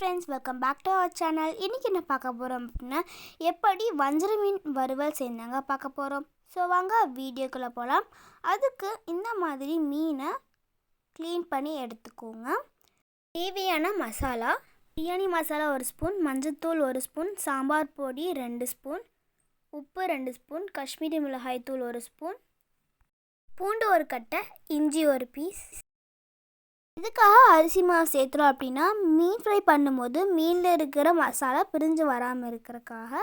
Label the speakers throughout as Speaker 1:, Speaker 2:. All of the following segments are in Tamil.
Speaker 1: Friends, welcome back to our channel. இன்றைக்கி என்ன பார்க்க போகிறோம் அப்படின்னா, எப்படி வஞ்சர மீன் வறுவல் செய்தாங்க பார்க்க போகிறோம். ஸோ வாங்க வீடியோக்குள்ளே போகலாம். அதுக்கு இந்த மாதிரி மீனை க்ளீன் பண்ணி எடுத்துக்கோங்க. தேவையான மசாலா: பிரியாணி மசாலா 1 ஸ்பூன், மஞ்சள்தூள் 1 ஸ்பூன், சாம்பார் பொடி 2 ஸ்பூன், உப்பு 2 ஸ்பூன், காஷ்மீரி மிளகாய் தூள் 1 ஸ்பூன், பூண்டு 1 கட்டை, இஞ்சி 1 பீஸ். இதுக்காக அரிசி மாவு சேர்த்துறோம் அப்படின்னா மீன் ஃப்ரை பண்ணும்போது மீனில் இருக்கிற மசாலா பிரிஞ்சு வராமல் இருக்கிறதுக்காக.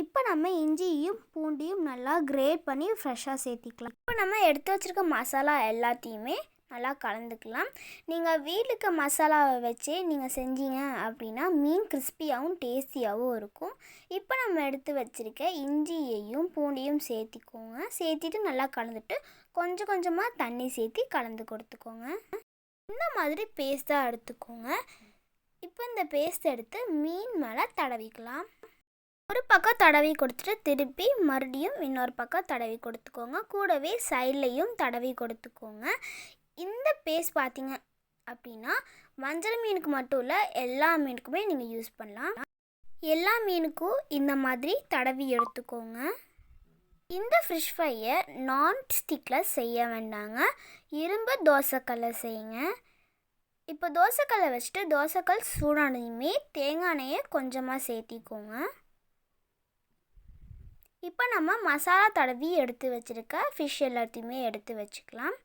Speaker 1: இப்போ நம்ம இஞ்சியும் பூண்டையும் நல்லா கிரேட் பண்ணி ஃப்ரெஷ்ஷாக சேர்த்திக்கலாம். இப்போ நம்ம எடுத்து வச்சுருக்க மசாலா எல்லாத்தையுமே நல்லா கலந்துக்கலாம். நீங்கள் வீட்டுக்கு மசாலாவை வச்சே நீங்கள் செஞ்சீங்க அப்படின்னா மீன் கிறிஸ்பியாகவும் டேஸ்டியாகவும் இருக்கும். இப்போ நம்ம எடுத்து வச்சுருக்க இஞ்சியையும் பூண்டையும் சேர்த்திக்கோங்க. சேர்த்திட்டு நல்லா கலந்துட்டு கொஞ்சம் கொஞ்சமாக தண்ணி சேர்த்தி கலந்து கொடுத்துக்கோங்க. இந்த மாதிரி பேஸ்ட்டாக எடுத்துக்கோங்க. இப்போ இந்த பேஸ்ட் எடுத்து மீன் மேலே தடவிக்கலாம். ஒரு பக்கம் தடவி கொடுத்துட்டு திருப்பி மறுபடியும் இன்னொரு பக்கம் தடவி கொடுத்துக்கோங்க. கூடவே சைட்லையும் தடவி கொடுத்துக்கோங்க. இந்த பேஸ்ட் பார்த்திங்க அப்படின்னா வஞ்சர மீனுக்கு மட்டும் இல்லை, எல்லா மீனுக்குமே நீங்கள் யூஸ் பண்ணலாம். எல்லா மீனுக்கும் இந்த மாதிரி தடவி எடுத்துக்கோங்க. இந்த ஃபிஷ் ஃப்ரையை நான்ஸ்டிக்கில் செய்ய வேண்டாங்க, இரும்பு தோசைக்கல்லை செய்யுங்க. இப்போ தோசைக்கல்லை வச்சுட்டு தோசைக்கல் சூடானதுமே தேங்காய் எண்ணெயை கொஞ்சமாக சேர்த்திக்கோங்க. இப்போ நம்ம மசாலா தடவி எடுத்து வச்சுருக்க ஃபிஷ் எல்லாத்தையுமே எடுத்து வச்சுக்கலாம்.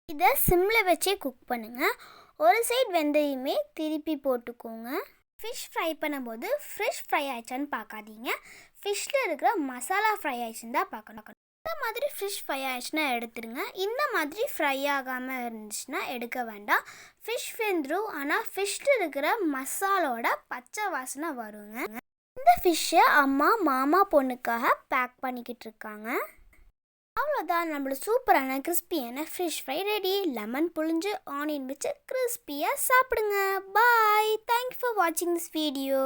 Speaker 1: இதை சிம்மில் வச்சே குக் பண்ணுங்கள். ஒரு சைடு வெந்தயமே திருப்பி போட்டுக்கோங்க. ஃபிஷ் ஃப்ரை பண்ணும்போது ஃபிஷ் ஃப்ரை ஆயிடுச்சான்னு பார்க்காதீங்க, ஃபிஷ்ஷில் இருக்கிற மசாலா ஃப்ரை ஆயிடுச்சுன்னு தான் பார்க்கணும். இந்த மாதிரி ஃபிஷ் ஃப்ரை ஆயிடுச்சுன்னா எடுத்துருங்க. இந்த மாதிரி ஃப்ரை ஆகாமல் இருந்துச்சுன்னா எடுக்க வேண்டாம். ஃபிஷ் வெந்துடும், ஆனால் ஃபிஷ்ஷில் இருக்கிற மசாலோட பச்சை வாசனை வருங்க. இந்த ஃபிஷ்ஷை அம்மா மாமா பொண்ணுக்காக பேக் பண்ணிக்கிட்டு இருக்காங்க. அவ்வளோதான், நம்மளோட சூப்பரான கிறிஸ்பியான ஃபிஷ் ஃப்ரை ரெடி. லெமன் புழிஞ்சு ஆனியன் வச்சு கிறிஸ்பியாக சாப்பிடுங்க. பாய். தேங்க்யூ ஃபார் வாட்சிங் திஸ் வீடியோ.